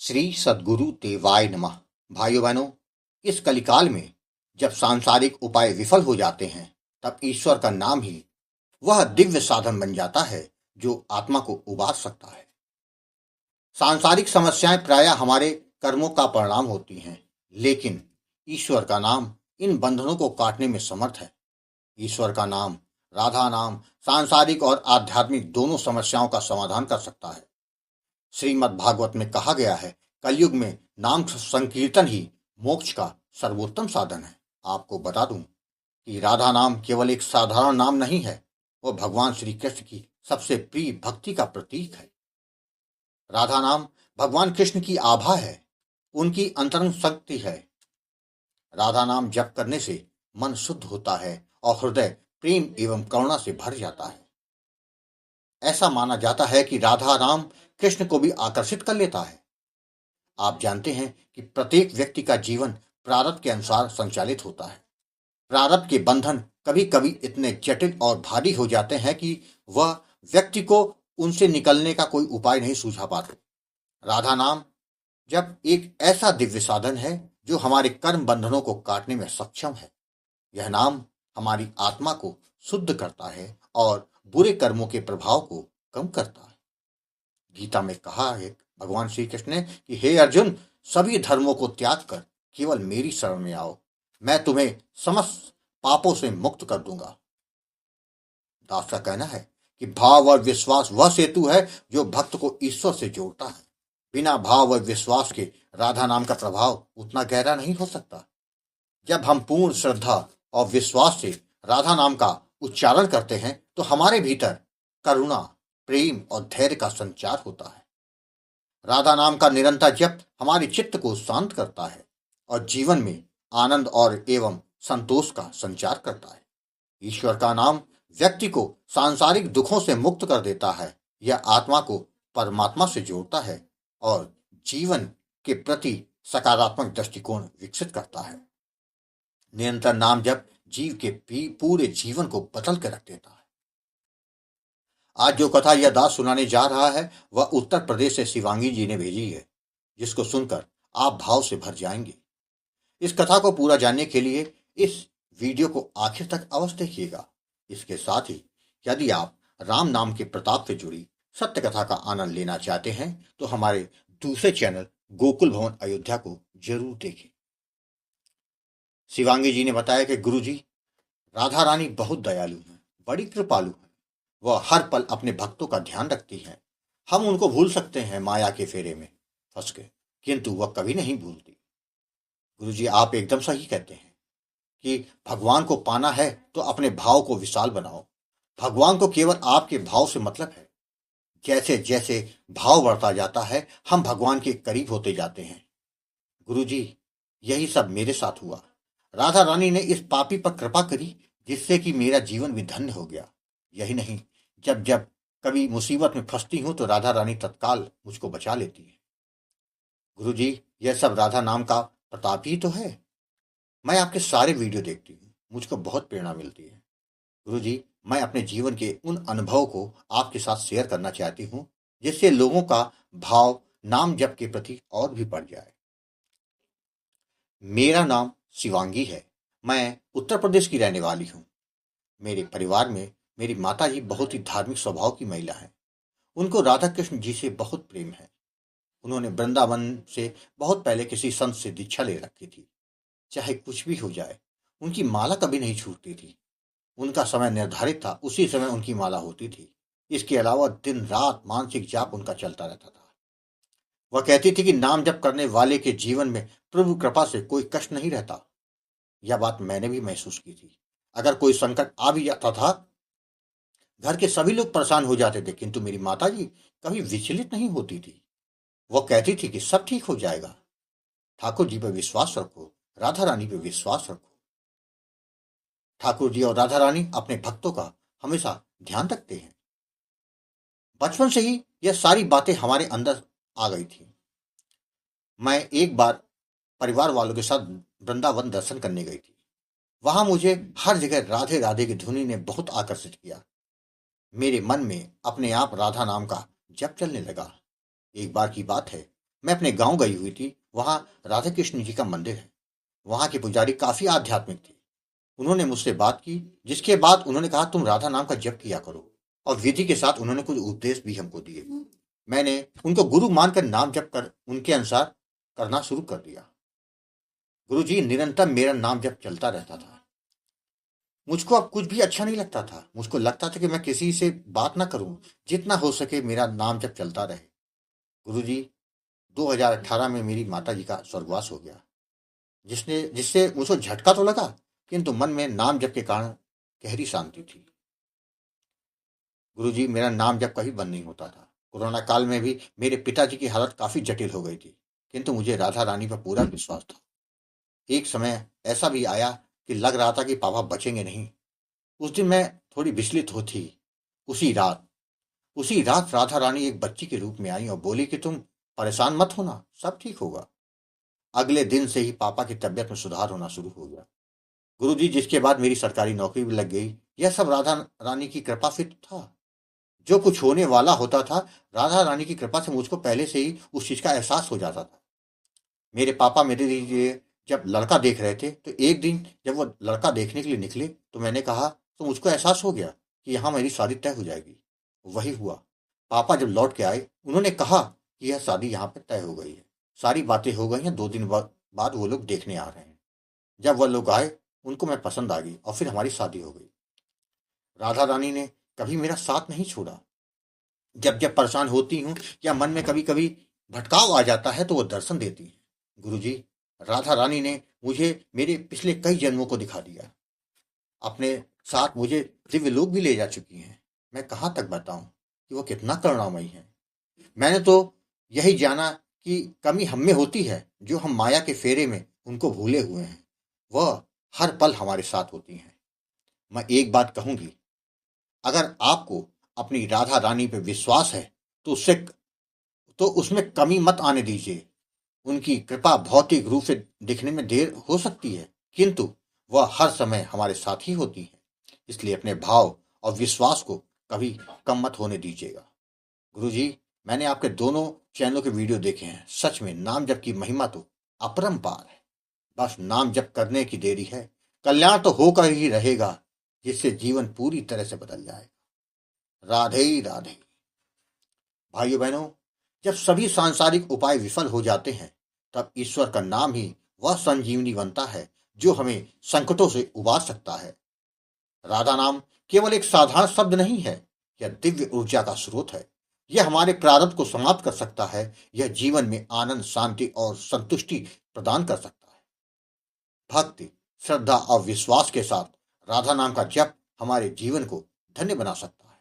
श्री सद्गुरु देवाय नमः। भाइयों बहनों, इस कलिकाल में जब सांसारिक उपाय विफल हो जाते हैं, तब ईश्वर का नाम ही वह दिव्य साधन बन जाता है जो आत्मा को उबार सकता है। सांसारिक समस्याएं प्रायः हमारे कर्मों का परिणाम होती हैं, लेकिन ईश्वर का नाम इन बंधनों को काटने में समर्थ है। ईश्वर का नाम, राधा नाम, सांसारिक और आध्यात्मिक दोनों समस्याओं का समाधान कर सकता है। श्रीमद् भागवत में कहा गया है, कलयुग में नाम संकीर्तन ही मोक्ष का सर्वोत्तम साधन है। आपको बता दूं कि राधा नाम केवल एक साधारण नाम नहीं है, वह भगवान श्री कृष्ण की सबसे प्रिय भक्ति का प्रतीक है। राधा नाम भगवान कृष्ण की आभा है, उनकी अंतरंग शक्ति है। राधा नाम जप करने से मन शुद्ध होता है और हृदय प्रेम एवं करुणा से भर जाता है। ऐसा माना जाता है कि राधा नाम कृष्ण को भी आकर्षित कर लेता है। आप जानते हैं कि प्रत्येक व्यक्ति का जीवन प्रारब्ध के अनुसार संचालित होता है। प्रारब्ध के बंधन कभी कभी इतने जटिल और भारी हो जाते हैं कि वह व्यक्ति को उनसे निकलने का कोई उपाय नहीं सूझा पाते। राधा नाम जब एक ऐसा दिव्य साधन है जो हमारे कर्म बंधनों को काटने में सक्षम है। यह नाम हमारी आत्मा को शुद्ध करता है और बुरे कर्मों के प्रभाव को कम करता है। गीता में कहा है भगवान श्री कृष्ण ने कि हे अर्जुन, सभी धर्मों को त्याग कर केवल मेरी शरण में आओ, मैं तुम्हें समस्त पापों से मुक्त कर दूंगा। दास का कहना है कि भाव और विश्वास वह सेतु है जो भक्त को ईश्वर से जोड़ता है। बिना भाव और विश्वास के राधा नाम का प्रभाव उतना गहरा नहीं हो सकता। जब हम पूर्ण श्रद्धा और विश्वास से राधा नाम का उच्चारण करते हैं तो हमारे भीतर करुणा, प्रेम और धैर्य का संचार होता है। राधा नाम का निरंतर जप हमारे चित्त को शांत करता है और जीवन में आनंद और एवं संतोष का संचार करता है। ईश्वर का नाम व्यक्ति को सांसारिक दुखों से मुक्त कर देता है। यह आत्मा को परमात्मा से जोड़ता है और जीवन के प्रति सकारात्मक दृष्टिकोण विकसित करता है। निरंतर नाम जप जीव के पूरे जीवन को बदल कर रख देता है। आज जो कथा यह दास सुनाने जा रहा है वह उत्तर प्रदेश से शिवांगी जी ने भेजी है, जिसको सुनकर आप भाव से भर जाएंगे। इस कथा को पूरा जानने के लिए इस वीडियो को आखिर तक अवश्य देखिएगा। इसके साथ ही यदि आप राम नाम के प्रताप से जुड़ी सत्य कथा का आनंद लेना चाहते हैं तो हमारे दूसरे चैनल गोकुल भवन अयोध्या को जरूर देखें। शिवांगी जी ने बताया कि गुरुजी, राधा रानी बहुत दयालु हैं, बड़ी कृपालु हैं। वह हर पल अपने भक्तों का ध्यान रखती हैं। हम उनको भूल सकते हैं माया के फेरे में फंस के, किंतु वह कभी नहीं भूलती। गुरुजी, आप एकदम सही कहते हैं कि भगवान को पाना है तो अपने भाव को विशाल बनाओ। भगवान को केवल आपके भाव से मतलब है। जैसे जैसे भाव बढ़ता जाता है हम भगवान के करीब होते जाते हैं। गुरुजी, यही सब मेरे साथ हुआ। राधा रानी ने इस पापी पर कृपा करी जिससे कि मेरा जीवन भी धन्य हो गया। यही नहीं, जब जब कभी मुसीबत में फंसती हूं तो राधा रानी तत्काल मुझको बचा लेती है। गुरुजी, यह सब राधा नाम का प्रताप ही तो है। मैं आपके सारे वीडियो देखती हूँ, मुझको बहुत प्रेरणा मिलती है। गुरुजी, मैं अपने जीवन के उन अनुभवों को आपके साथ शेयर करना चाहती हूँ जिससे लोगों का भाव नाम जप के प्रति और भी बढ़ जाए। मेरा नाम शिवांगी है। मैं उत्तर प्रदेश की रहने वाली हूँ। मेरे परिवार में मेरी माता जी बहुत ही धार्मिक स्वभाव की महिला हैं। उनको राधा कृष्ण जी से बहुत प्रेम है। उन्होंने वृंदावन से बहुत पहले किसी संत से दीक्षा ले रखी थी। चाहे कुछ भी हो जाए, उनकी माला कभी नहीं छूटती थी। उनका समय निर्धारित था, उसी समय उनकी माला होती थी। इसके अलावा दिन रात मानसिक जाप उनका चलता रहता था। वह कहती थी कि नाम जप करने वाले के जीवन में प्रभु कृपा से कोई कष्ट नहीं रहता। यह बात मैंने भी महसूस की थी। अगर कोई संकट आ भी जाता था, घर के सभी लोग परेशान हो जाते थे, किंतु मेरी माता जी कभी विचलित नहीं होती थी। वह कहती थी कि सब ठीक हो जाएगा। ठाकुर जी पर विश्वास रखो, राधा रानी पर विश्वास रखो। ठाकुर जी और राधा रानी अपने भक्तों का हमेशा ध्यान रखते हैं। बचपन से ही यह सारी बातें हमारे अंदर आ गई थी। मैं एक बार परिवार वालों के साथ वृंदावन दर्शन करने गई थी। वहां मुझे हर जगह राधे राधे की धुनी ने बहुत आकर्षित किया। मेरे मन में अपने आप राधा नाम का जप चलने लगा। एक बार की बात है, मैं अपने गांव गई हुई थी। वहां राधा कृष्ण जी का मंदिर है। वहां के पुजारी काफी आध्यात्मिक थे। उन्होंने मुझसे बात की, जिसके बाद उन्होंने कहा तुम राधा नाम का जप किया करो, और विधि के साथ उन्होंने कुछ उपदेश भी हमको दिए। मैंने उनको गुरु मानकर नाम जप कर उनके अनुसार करना शुरू कर दिया। गुरुजी, निरंतर मेरा नाम जप चलता रहता था। मुझको अब कुछ भी अच्छा नहीं लगता था। मुझको लगता था कि मैं किसी से बात ना करूं, जितना हो सके मेरा नाम जप चलता रहे। गुरुजी, 2018 में मेरी माता जी का स्वर्गवास हो गया, जिसने जिससे मुझको झटका तो लगा, किंतु मन में नाम जप के कारण गहरी शांति थी। गुरुजी, मेरा नाम जप कभी बंद नहीं होता था। कोरोना काल में भी मेरे पिताजी की हालत काफी जटिल हो गई थी, किंतु मुझे राधा रानी पर पूरा विश्वास था। एक समय ऐसा भी आया कि लग रहा था कि पापा बचेंगे नहीं। उस दिन मैं थोड़ी विचलित हो थी। उसी रात उसी रात राधा रानी एक बच्ची के रूप में आई और बोली कि तुम परेशान मत होना, सब ठीक होगा। अगले दिन से ही पापा की तबीयत में सुधार होना शुरू हो गया। गुरुजी, जिसके बाद मेरी सरकारी नौकरी भी लग गई, यह सब राधा रानी की कृपा से तो था। जो कुछ होने वाला होता था, राधा रानी की कृपा से मुझको पहले से ही उस चीज का एहसास हो जाता था। मेरे पापा मेरे लिए जब लड़का देख रहे थे, तो एक दिन जब वो लड़का देखने के लिए निकले, तो मैंने कहा, तो मुझको एहसास हो गया कि यहाँ मेरी शादी तय हो जाएगी। वही हुआ। पापा जब लौट के आए, उन्होंने कहा कि यह शादी यहाँ पे तय हो गई है, सारी बातें हो गई हैं, 2 दिन बाद वो लोग देखने आ रहे हैं। जब वह लोग आए, उनको मैं पसंद आ गई और फिर हमारी शादी हो गई। राधा रानी ने कभी मेरा साथ नहीं छोड़ा। जब जब परेशान होती हूँ या मन में कभी कभी भटकाव आ जाता है, तो वो दर्शन देती है। गुरुजी, राधा रानी ने मुझे मेरे पिछले कई जन्मों को दिखा दिया। अपने साथ मुझे दिव्य लोक भी ले जा चुकी हैं। मैं कहाँ तक बताऊं कि वो कितना करुणामयी है। मैंने तो यही जाना कि कमी हम में होती है, जो हम माया के फेरे में उनको भूले हुए हैं। वह हर पल हमारे साथ होती हैं। मैं एक बात कहूंगी, अगर आपको अपनी राधा रानी पे विश्वास है, तो उसमें कमी मत आने दीजिए। उनकी कृपा भौतिक रूप से दिखने में देर हो सकती है, किंतु वह हर समय हमारे साथ ही होती है। इसलिए अपने भाव और विश्वास को कभी कम मत होने दीजिएगा। गुरुजी, मैंने आपके दोनों चैनलों के वीडियो देखे हैं। सच में नाम जप की महिमा तो अपरंपार है। बस नाम जप करने की देरी है। कल्याण तो होकर ही रहेगा, जिससे जीवन पूरी तरह से बदल जाए। राधे राधे। भाइयों बहनों, जब सभी सांसारिक उपाय विफल हो जाते हैं, तब ईश्वर का नाम ही वह संजीवनी बनता है, जो हमें संकटों से उबार सकता है। राधा नाम केवल एक साधारण शब्द नहीं है, यह दिव्य ऊर्जा का स्रोत है। यह हमारे प्रारब्ध को समाप्त कर सकता है। यह जीवन में आनंद, शांति और संतुष्टि प्रदान कर सकता है। भक्ति, श्रद्धा और विश्वास के साथ राधा नाम का जप हमारे जीवन को धन्य बना सकता है।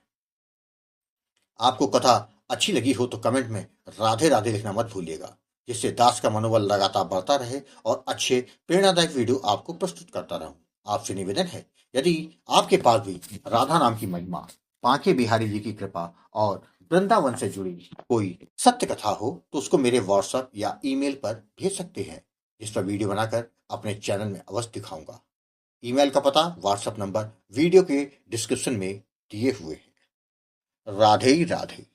आपको कथा अच्छी लगी हो तो कमेंट में राधे राधे लिखना मत भूलिएगा, जिससे दास का मनोबल लगातार बढ़ता रहे और अच्छे प्रेरणादायक वीडियो आपको प्रस्तुत करता रहूं। आपसे निवेदन है, यदि आपके पास भी राधा नाम की महिमा, बांके बिहारी जी की कृपा और वृंदावन से जुड़ी कोई सत्य कथा हो, तो उसको मेरे व्हाट्सएप या ईमेल पर भेज सकते हैं, जिस पर वीडियो बनाकर अपने चैनल में अवश्य दिखाऊंगा। ईमेल का पता, व्हाट्सएप नंबर वीडियो के डिस्क्रिप्शन में दिए हुए हैं। राधे राधे।